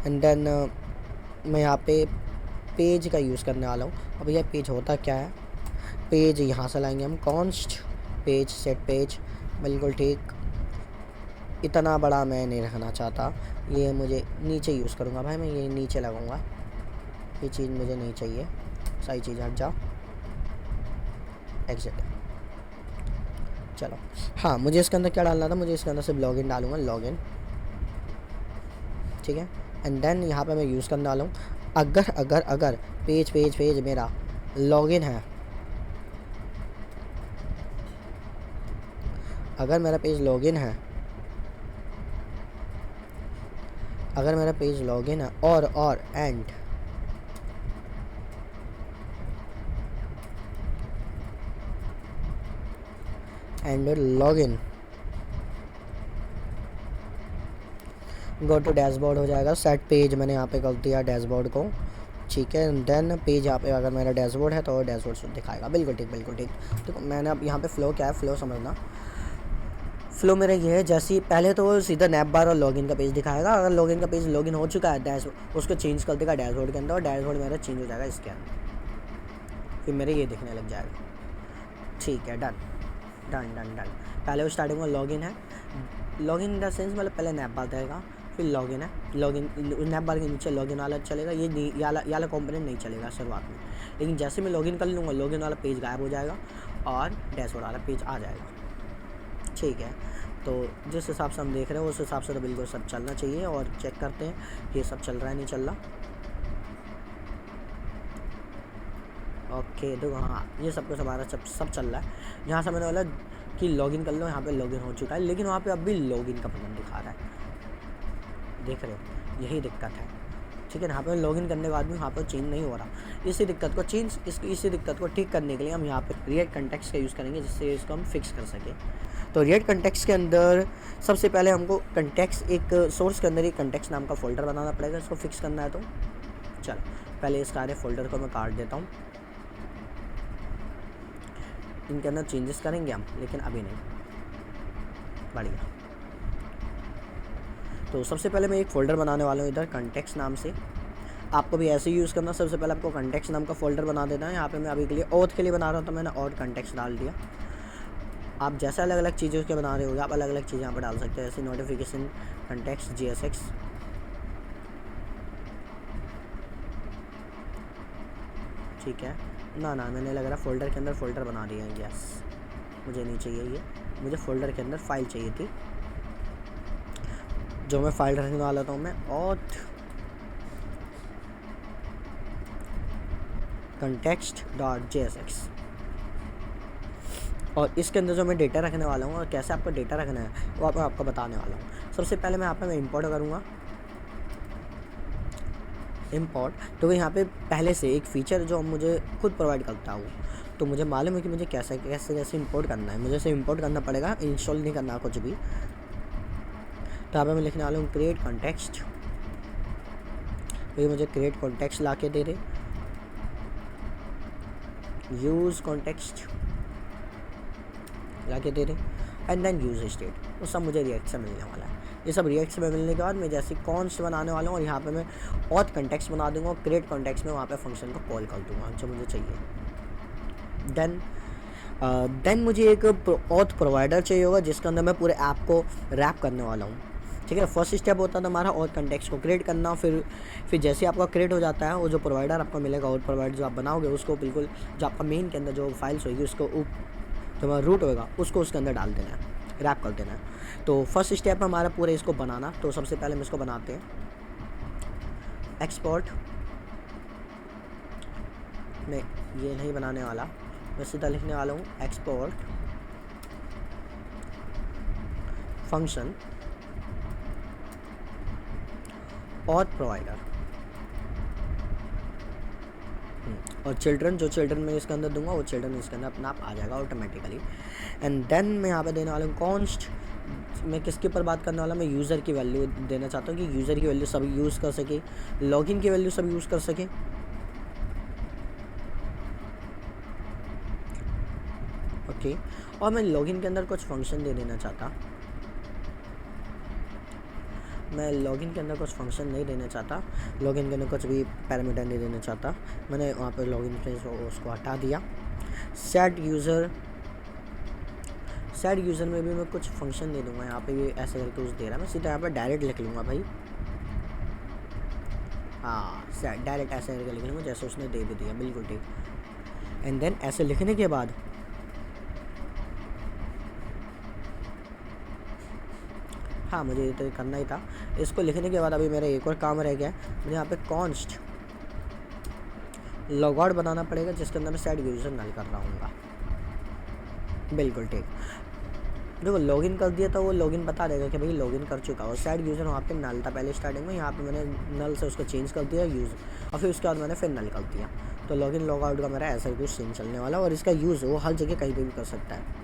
एंड देन मैं यहाँ पे पेज का यूज़ करने वाला हूँ। अब यह पेज होता क्या है? पेज यहाँ से लाएंगे हम कॉन्स्ट पेज सेट पेज, बिल्कुल ठीक। इतना बड़ा मैं नहीं रखना चाहता, ये मुझे नीचे यूज़ करूँगा भाई, मैं ये नीचे लगाऊंगा। ये चीज़ मुझे नहीं चाहिए, सारी चीज़ हट जाओ, एग्जिट। चलो हाँ, मुझे इसके अंदर क्या डालना था? मुझे इसके अंदर सिर्फ लॉगिन डालूंगा, लॉगिन, ठीक है। एंड देन यहाँ पे मैं यूज़ करने वाला हूँ अगर पेज मेरा लॉगिन है, अगर मेरा पेज लॉगिन है, अगर मेरा पेज लॉगिन है और and login go to dashboard हो जाएगा। सेट पेज मैंने यहाँ पे कर दिया डैशबोर्ड को, ठीक है। देन पेज यहाँ पे अगर मेरा डैशबोर्ड है तो डैशबोर्ड से दिखाएगा, बिल्कुल ठीक बिल्कुल ठीक। तो मैंने अब यहाँ पे फ्लो क्या है, फ्लो समझना। फ्लो मेरा ये है, जैसे पहले तो वो सीधा नैप बार और लॉगिन का पेज दिखाएगा। अगर लॉगिन का पेज लॉगिन हो चुका है डैशबोर्ड, उसको चेंज कर देगा डैशबोर्ड के अंदर और डैशबोर्ड मेरा चेंज हो जाएगा इसके अंदर, फिर मेरे ये दिखने लग जाएगा, ठीक है। Done done done done. पहले वो स्टार्टिंग में लॉगिन है, लॉगिन इन द सेंस मतलब पहले नैप बार देगा, फिर लॉगिन है, लॉगिन नैप बार के नीचे लॉगिन वाला चलेगा। ये वाला कॉम्पोनेंट नहीं चलेगा शुरुआत में, लेकिन जैसे मैं लॉगिन कर लूँगा लॉगिन वाला पेज गायब हो जाएगा और डैशबोर्ड वाला पेज आ जाएगा, ठीक है। तो जिस हिसाब से हम देख रहे हैं उस हिसाब से तो बिल्कुल सब चलना चाहिए। और चेक करते हैं ये सब चल रहा है नहीं चल रहा। ओके देखो, हाँ ये सब कुछ हमारा सब चल रहा है। यहाँ से मैंने बोला कि लॉगिन कर लो, यहाँ पे लॉगिन हो चुका है, लेकिन वहाँ पे अब भी लॉगिन का बटन दिखा रहा है, देख रहे हो, यही दिक्कत है, ठीक है। यहाँ पे लॉगिन करने के बाद भी यहाँ पर चेंज नहीं हो रहा। इसी दिक्कत को ठीक करने के लिए हम यहाँ पे रिएक्ट कंटेक्स्ट का यूज़ करेंगे, जिससे इसको हम फिक्स कर सकें। तो रिएक्ट कंटेक्स्ट के अंदर सबसे पहले हमको कंटेक्स्ट, एक सोर्स के अंदर ही कंटेक्स्ट नाम का फ़ोल्डर बनाना पड़ेगा, इसको फिक्स करना है। तो चलो पहले इस सारे फोल्डर को मैं काट देता हूँ, इनके अंदर चेंजेस करेंगे हम, लेकिन अभी नहीं। बढ़िया। तो सबसे पहले मैं एक फ़ोल्डर बनाने वाला हूँ इधर कंटेक्स्ट नाम से। आपको भी ऐसे ही यूज़ करना। सबसे पहले आपको कंटेक्स्ट नाम का फ़ोल्डर बना देना है। यहाँ पे मैं अभी के लिए ऑथ के लिए बना रहा हूँ तो मैंने ऑथ कंटेक्स्ट डाल दिया। आप जैसे अलग अलग चीज़ों के बना रहे हो आप अलग अलग चीज़ें यहाँ पर डाल सकते हैं, जैसे नोटिफिकेशन कंटेक्स्ट JSX। ठीक है ना मैंने लग रहा फ़ोल्डर के अंदर फ़ोल्डर बना दिया है। यस, मुझे नहीं चाहिए ये, मुझे फ़ोल्डर के अंदर फ़ाइल चाहिए थी। जो मैं फ़ाइल रखने वाला था मैं ऑथ context.jsx, और इसके अंदर जो मैं डेटा रखने वाला हूँ और कैसे आपको डेटा रखना है वो आपको बताने वाला हूँ। सबसे पहले मैं यहाँ पे इंपोर्ट करूँगा इंपोर्ट। तो यहाँ पे पहले से एक फ़ीचर जो मुझे खुद प्रोवाइड करता हूँ, तो मुझे मालूम है कि मुझे कैसे कैसे कैसे इंपोर्ट करना है। मुझे इसे इंपोर्ट करना पड़ेगा, इंस्टॉल नहीं करना कुछ भी। तो यहाँ पे मैं लिखने वाला हूँ क्रिएट कॉन्टेक्स्ट। तो ये मुझे क्रिएट कॉन्टेक्स्ट ला के दे दे, यूज़ कॉन्टेक्स्ट ला के दे दे, एंड देन यूज़ स्टेट। वो सब मुझे रिएक्ट से मिलने वाला है। ये सब रिएक्ट से मिलने के बाद मैं जैसे कॉन्स्ट बनाने वाला हूँ और यहाँ पे मैं ऑथ कॉन्टेक्स्ट बना दूँगा और क्रिएट कॉन्टेक्स्ट में वहाँ पे फंक्शन को कॉल कर दूँगा जो मुझे चाहिए। देन मुझे एक ऑथ प्रोवाइडर चाहिए होगा जिसके अंदर मैं पूरे ऐप को रैप करने वाला हूँ। ठीक है, फर्स्ट स्टेप होता है हमारा ऑथ कॉन्टेक्स्ट को क्रिएट करना। फिर जैसे आपका क्रिएट हो जाता है वो जो प्रोवाइडर आपको मिलेगा, ऑथ प्रोवाइडर जो आप बनाओगे उसको बिल्कुल जो आपका मेन के अंदर जो फाइल्स होगी उसको जो हमारा रूट होगा उसको उसके अंदर डाल देना है, रैप कर देना है। तो फर्स्ट स्टेप है हमारा पूरे इसको बनाना। तो सबसे पहले हम इसको बनाते हैं एक्सपोर्ट। मैं ये नहीं बनाने वाला, मैं सीधा लिखने वाला हूँ एक्सपोर्ट फंक्शन ऑथ प्रोवाइडर और चिल्ड्रन। जो चिल्ड्रन मैं इसके अंदर दूंगा वो चिल्ड्रन इसके अंदर अपना आप आ जाएगा ऑटोमेटिकली। एंड देन मैं यहाँ पे देने वाला हूँ कॉन्स्ट। मैं किसके ऊपर बात करने वाला, मैं यूज़र की वैल्यू देना चाहता हूँ कि यूज़र की वैल्यू सब यूज़ कर सके, लॉगिन की वैल्यू सब यूज़ कर सके। ओके, और मैं लॉगिन के अंदर कुछ फंक्शन दे देना चाहता, मैं लॉगिन के अंदर कुछ फंक्शन नहीं देना चाहता, लॉगिन के अंदर कुछ भी पैरामीटर नहीं देना चाहता। मैंने वहाँ पर लॉगिन पे उसको हटा दिया। सेट यूज़र में भी मैं कुछ फंक्शन दे दूँगा। यहाँ पे ये ऐसे करके कुछ दे रहा है, मैं सीधा यहाँ पर डायरेक्ट लिख लूँगा भाई। हाँ, डायरेक्ट ऐसे करके लिख लूँगा जैसे उसने दे भी दिया, बिल्कुल ठीक। एंड देन ऐसे लिखने के बाद हाँ, मुझे ये तो करना ही था। इसको लिखने के बाद अभी मेरा एक और काम रह गया, मुझे यहाँ पे कॉन्स्ट लॉग आउट बनाना पड़ेगा जिसके अंदर मैं सेट यूज़र नल कर रहा हूँ। बिल्कुल ठीक। देखो लॉगिन कर दिया तो वो लॉगिन बता देगा कि भाई लॉगिन कर चुका हो। सेट यूज़र वहाँ पे नल था पहले स्टार्टिंग में, यहाँ पे मैंने नल से उसको चेंज कर दिया यूज़, और फिर उसके बाद मैंने फिर नल कर दिया। तो लॉगिन लॉग आउट का मेरा ऐसा कुछ सीन चलने वाला, और इसका यूज़ वो हर जगह कहीं पर भी कर सकता है।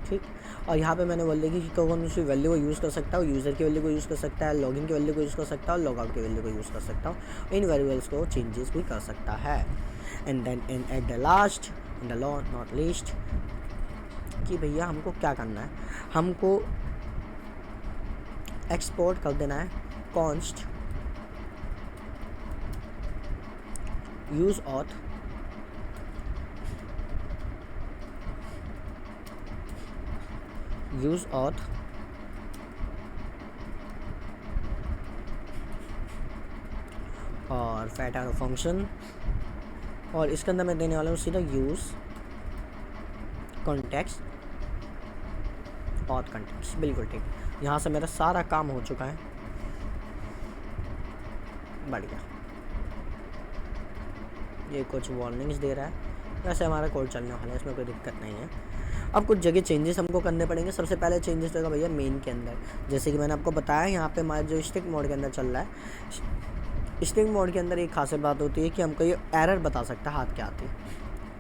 ठीक, और यहाँ पे मैंने बोल दिया कि कौन सी वैल्यू को यूज़ कर सकता है, यूज़र की वैल्यू को यूज़ कर सकता है, लॉगिन की वैल्यू को यूज़ कर सकता है और लॉग आउट की वैल्यू को यूज़ कर सकता हूँ। इन वेरिएबल्स को चेंजेस भी कर सकता है। And then at the last in the not least कि भैया हमको क्या करना है, हमको एक्सपोर्ट कर देना है कॉन्स्ट यूज़ ऑथ और फैट एरो फंक्शन, और इसके अंदर मैं देने वाला हूँ सीधा यूज़ कॉन्टेक्स्ट ऑथ कॉन्टेक्स्ट। बिल्कुल ठीक, यहाँ से मेरा सारा काम हो चुका है। बढ़िया, ये कुछ वार्निंग्स दे रहा है, वैसे हमारा कोड चलने वाला है, इसमें कोई दिक्कत नहीं है। अब कुछ जगह चेंजेस हमको करने पड़ेंगे। सबसे पहले चेंजेस होगा भैया मेन के अंदर, जैसे कि मैंने आपको बताया यहाँ पे हमारा जो स्टिक मोड के अंदर चल रहा है, स्टिक मोड के अंदर एक खास बात होती है कि हमको ये एरर बता सकता है हाथ क्या आती है,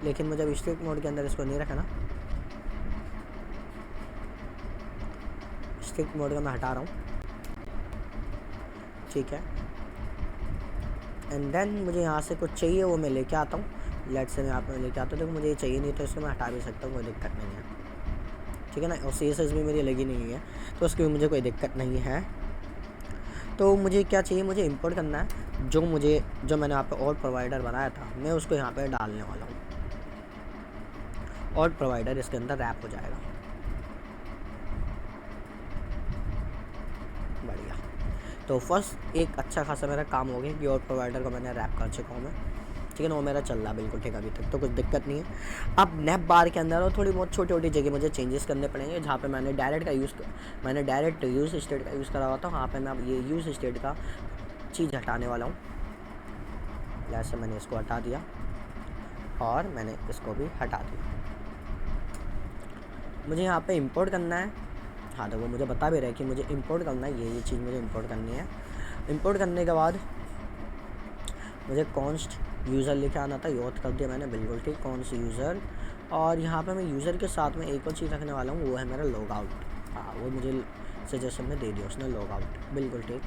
लेकिन मुझे अब स्टिक मोड के अंदर इसको नहीं रखना। स्टिक मोड का मैं हटा रहा हूँ, ठीक है। एंड देन मुझे यहाँ से कुछ चाहिए वो मैं लेके आता हूँ। लेट से मैं यहाँ पे लेके आता हूँ। देखो मुझे ये चाहिए नहीं तो इसको मैं हटा भी सकता हूँ, कोई दिक्कत नहीं है, ठीक है ना। और CSS भी मेरी लगी नहीं है तो उसकी भी मुझे कोई दिक्कत नहीं है। तो मुझे क्या चाहिए, मुझे इंपोर्ट करना है जो मैंने यहाँ पे और प्रोवाइडर बनाया था, मैं उसको यहाँ पे डालने वाला हूँ। और प्रोवाइडर इसके अंदर रैप हो जाएगा, बढ़िया। तो फर्स्ट एक अच्छा खासा मेरा काम हो गया कि और प्रोवाइडर को मैंने रैप कर चुका हूँ मैं, ठीक है ना। वो मेरा चल रहा है बिल्कुल ठीक है, अभी तक तो कुछ दिक्कत नहीं है। अब नैप बार के अंदर और थोड़ी बहुत छोटी छोटी जगह मुझे चेंजेस करने पड़ेंगे, जहाँ पे मैंने डायरेक्ट यूज़ स्टेट का यूज़ करा हुआ था, वहाँ पे मैं अब ये यूज़ स्टेट का चीज़ हटाने वाला हूँ। जैसे मैंने इसको हटा दिया और मैंने इसको भी हटा दिया। मुझे यहाँ पे इंपोर्ट करना है, हाँ तो वो मुझे बता भी रहा है कि मुझे इंपोर्ट करना है, ये चीज़ मुझे इंपोर्ट करनी है। इंपोर्ट करने के बाद मुझे कॉन्स्ट यूज़र लेके आना था, यूज़ कर दिया मैंने, बिल्कुल ठीक, कॉन्स्ट यूज़र। और यहाँ पे मैं यूज़र के साथ में एक और चीज़ रखने वाला हूँ, वो है मेरा लॉग आउट। हाँ वो मुझे सजेशन में दे दिया उसने, लॉग आउट, बिल्कुल ठीक,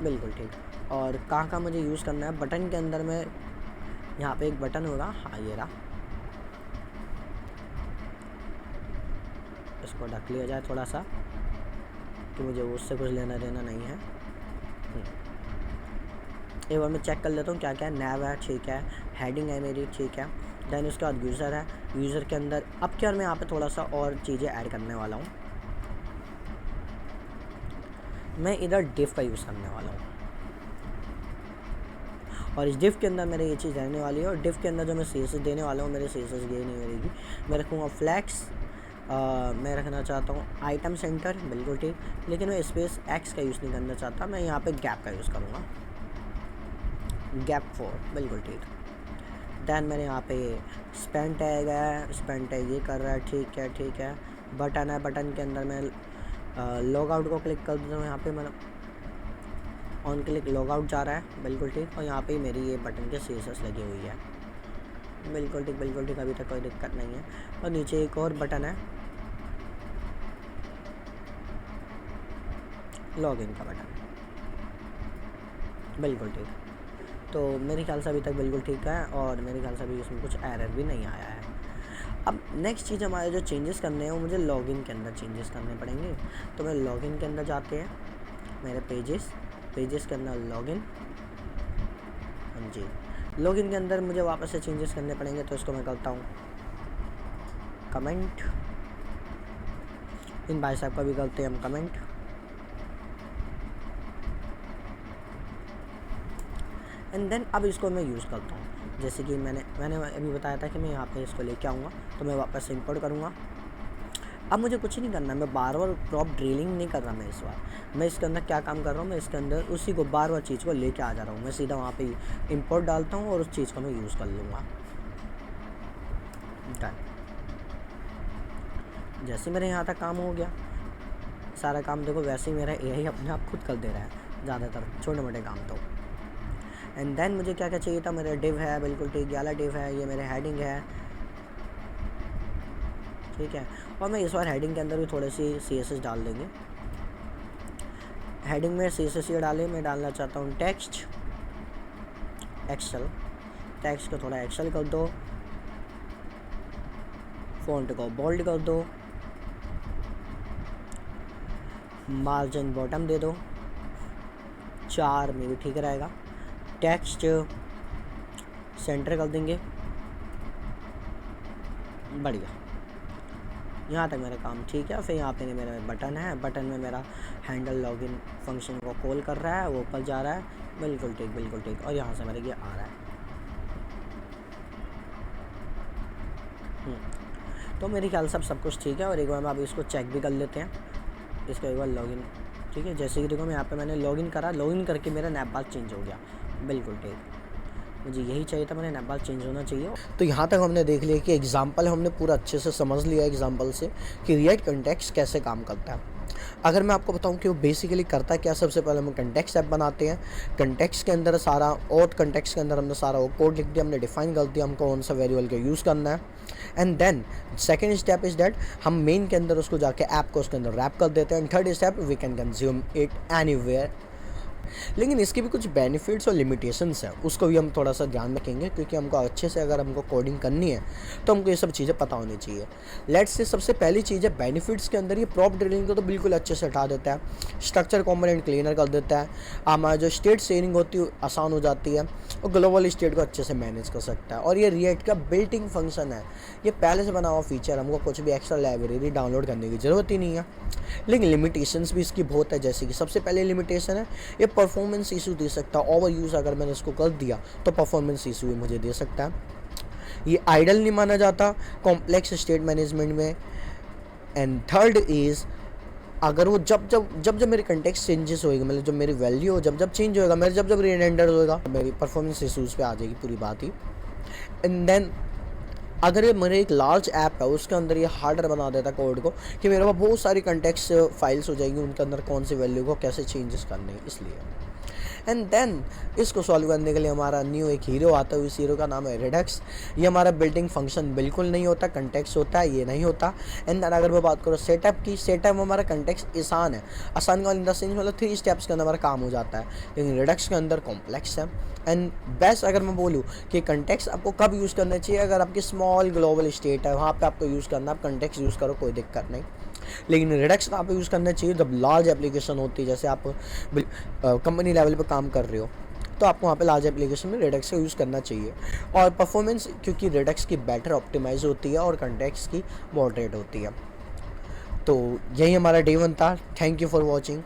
बिल्कुल ठीक। और कहाँ मुझे यूज़ करना है, बटन के अंदर में यहाँ पे एक बटन होगा, हाँ ये रहा, इसको ढक लिया जाए थोड़ा सा कि मुझे उससे कुछ लेना देना नहीं है। एक बार मैं चेक कर लेता हूँ क्या क्या है। नैव है, ठीक है, हेडिंग है मेरी, ठीक है। देन उसके बाद यूज़र है, यूज़र के अंदर अब क्या मैं यहाँ पे थोड़ा सा और चीज़ें ऐड करने वाला हूँ। मैं इधर डिफ का यूज़ करने वाला हूँ और इस डिफ के अंदर मेरे ये चीज़ रहने वाली है। और डिफ के अंदर जो मैं CSS देने वाला हूँ, मेरे CSS ये नहीं रहेगी, मैं रखूँगा फ्लैक्स। मैं रखना चाहता हूँ आइटम सेंटर, बिल्कुल ठीक, लेकिन मैं स्पेस एक्स का यूज़ नहीं करना चाहता, मैं यहाँ पे गैप का यूज़ करूँगा, गैप 4, बिल्कुल ठीक। दैन मैंने यहाँ पे स्पेन टैग है, स्पेन टैग ये कर रहा है, ठीक है ठीक है। बटन है, बटन के अंदर मैं लॉग आउट को क्लिक कर देता हूँ, यहाँ पे मैं ऑन क्लिक लॉग आउट जा रहा है, बिल्कुल ठीक। और यहाँ पे मेरी ये बटन के CSS लगी हुई है, बिल्कुल ठीक, बिल्कुल ठीक, अभी तक कोई दिक्कत नहीं है। और नीचे एक और बटन है, लॉगिन का बटन, बिल्कुल ठीक। तो मेरे ख्याल से अभी तक बिल्कुल ठीक है और मेरे ख्याल से अभी इसमें कुछ एरर भी नहीं आया है। अब नेक्स्ट चीज़ हमारे जो चेंजेस करने हैं वो मुझे लॉगिन के अंदर चेंजेस करने पड़ेंगे। तो मैं लॉगिन के अंदर जाते हैं, मेरे पेजेस के अंदर लॉगिन, हाँ जी, लॉगिन के अंदर मुझे वापस से चेंजेस करने पड़ेंगे। तो इसको मैं करता हूँ कमेंट, इन भाई साहब का भी करते हैं हम कमेंट। एंड देन अब इसको मैं यूज़ करता हूँ, जैसे कि मैंने अभी बताया था कि मैं यहाँ पे इसको लेके आऊँगा, तो मैं वापस से इंपोर्ट करूँगा। अब मुझे कुछ नहीं करना, मैं बार बार क्रॉप ड्रिलिंग नहीं कर रहा, मैं इस बार मैं इसके अंदर क्या काम कर रहा हूँ, मैं इसके अंदर उसी को बार बार चीज़ को लेके आ जा रहा हूँ। मैं सीधा वहाँ पे इंपोर्ट डालता हूँ और उस चीज़ को मैं यूज़ कर लूँगा, डन। जैसे मेरे यहाँ तक काम हो गया सारा काम, देखो वैसे ही मेरा AI अपने आप खुद कर दे रहा है ज़्यादातर छोटे मोटे काम तो। एंड देन मुझे क्या क्या चाहिए था, मेरा डिव है, बिल्कुल ठीक, ग्याला डिव है, ये मेरे हेडिंग है, ठीक है। और मैं इस बार हेडिंग के अंदर भी थोड़ी सी CSS डाल देंगे। हेडिंग में CSS ये डाले, मैं डालना चाहता हूँ टेक्स्ट एक्सेल, टेक्स्ट को थोड़ा एक्सेल कर दो, फ़ॉन्ट को बोल्ड कर दो, मार्जिन बॉटम दे दो 4 में भी ठीक रहेगा। टेक्स्ट सेंटर कर देंगे, बढ़िया, यहाँ तक मेरा काम ठीक है। फिर यहाँ पे मेरा बटन है, बटन में मेरा हैंडल लॉगिन फंक्शन को कॉल कर रहा है, वो ऊपर जा रहा है, बिल्कुल ठीक, बिल्कुल ठीक। और यहाँ से मेरा ये आ रहा है, तो मेरे ख्याल से सब कुछ ठीक है। और एक बार हम अब इसको चेक भी कर लेते हैं, इसका एक बार लॉगिन, ठीक है। जैसे कि देखो मैं यहाँ पे मैंने लॉगिन करा, लॉगिन करके मेरा नैप बार चेंज हो गया, बिल्कुल ठीक, मुझे यही चाहिए था, मैंने नैप बार चेंज होना चाहिए। तो यहाँ तक हमने देख लिया कि एग्जांपल हमने पूरा अच्छे से समझ लिया एग्जांपल से कि रिएक्ट कंटेक्स्ट कैसे काम करता है। अगर मैं आपको बताऊं कि वो बेसिकली करता क्या, सबसे पहले हम कंटेक्स्ट ऐप बनाते हैं, कंटेक्स्ट के अंदर सारा और कंटेक्स्ट के अंदर हमने सारा वो कोड लिख दिया, हमने डिफाइन कर दिया हमको कौन सा वेरिएबल का यूज़ करना है। And then second step is that हम मेन के अंदर उसको जाके ऐप को उसके अंदर रैप कर देते हैं। And third step we can consume it anywhere लेकिन इसके भी कुछ बेनिफिट्स और लिमिटेशंस हैं, उसको भी हम थोड़ा सा ध्यान रखेंगे, क्योंकि हमको अच्छे से अगर हमको कोडिंग करनी है तो हमको ये सब चीज़ें पता होनी चाहिए। लेट्स से सबसे पहली चीज़ है बेनिफिट्स के अंदर, ये प्रॉप ड्रिलिंग को तो बिल्कुल अच्छे से हटा देता है, स्ट्रक्चर कॉम्पोनेंट क्लीनर कर देता है, हमारा जो स्टेट शेयरिंग होती है आसान हो जाती है, और ग्लोबल स्टेट को अच्छे से मैनेज कर सकता है। और ये रिएक्ट का बिल्ट इन फंक्शन है, ये पहले से बना हुआ फीचर, हमको कुछ भी एक्स्ट्रा लाइब्रेरी डाउनलोड करने की ज़रूरत ही नहीं है। लेकिन लिमिटेशंस भी इसकी बहुत है, जैसे कि सबसे पहले लिमिटेशन है ये परफॉर्मेंस इशू दे सकता है। ओवर यूज़ अगर मैंने इसको कर दिया तो परफॉर्मेंस इशू भी मुझे दे सकता है। ये आइडल नहीं माना जाता कॉम्प्लेक्स स्टेट मैनेजमेंट में। एंड थर्ड इज़, अगर वो जब मेरे कंटेक्स्ट चेंजेस होएगा, मतलब जब मेरी वैल्यू जब चेंज होएगा, मेरे जब रीरेंडर होएगा, मेरी परफॉर्मेंस इशूज़ पे आ जाएगी पूरी बात ही। एंड देन अगर ये मेरे एक लार्ज ऐप है उसके अंदर ये हार्डर बना देता कोड को कि मेरे पास बहुत सारी कंटेक्स्ट फाइल्स हो जाएंगी, उनके अंदर कौन सी वैल्यू को कैसे चेंजेस करने हैं, इसलिए। एंड देन इसको सॉल्व करने के लिए हमारा न्यू एक हीरो आता है, इस हीरो का नाम है रिडक्स। ये हमारा बिल्डिंग फंक्शन बिल्कुल नहीं होता, कंटेक्स्ट होता है, ये नहीं होता। एंड देन अगर मैं बात करूँ सेटअप की, सेटअप हमारा कंटेक्स्ट आसान है, आसान का इन द सेंस मतलब 3 स्टेप्स के अंदर हमारा काम हो जाता है, लेकिन रिडक्स के अंदर कॉम्प्लेक्स है। एंड बेस्ट अगर मैं बोलूँ कि कंटेक्स्ट आपको कब यूज़ करना चाहिए, अगर आपकी स्मॉल ग्लोबल स्टेट है वहाँ पे आपको यूज़ करना, आप कंटेक्स्ट यूज़ करो, कोई दिक्कत नहीं। लेकिन रिडक्स कहाँ पे यूज़ करना चाहिए, जब लार्ज एप्लीकेशन होती है, जैसे आप कंपनी लेवल पे काम कर रहे हो, तो आपको वहाँ पे लार्ज एप्लीकेशन में रिडक्स का यूज़ करना चाहिए। और परफॉर्मेंस क्योंकि रिडक्स की बेटर ऑप्टिमाइज होती है और कंटेक्स्ट की मॉडरेट होती है। तो यही हमारा डे 1 था। Thank you for watching.